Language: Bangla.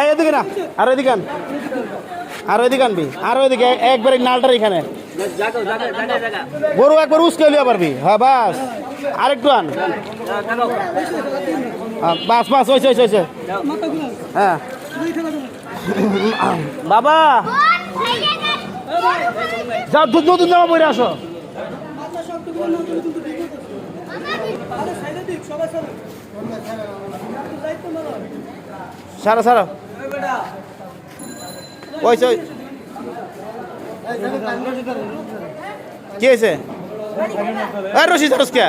এদিকে না আর এদিকে আন আর ওইদিকে আনবি আর ওইদিকে একবারে নালটার এখানে গরু একবার উস্কে লিয়া পারবি হ্যাঁ বাস আরেকটু আন বাস বাস হয়েছে হয়েছে হয়েছে হ্যাঁ বাবা যাও নতুন জামা পরে আসো সারা সারা ওইছে কি হয়েছে রশি ধরস কে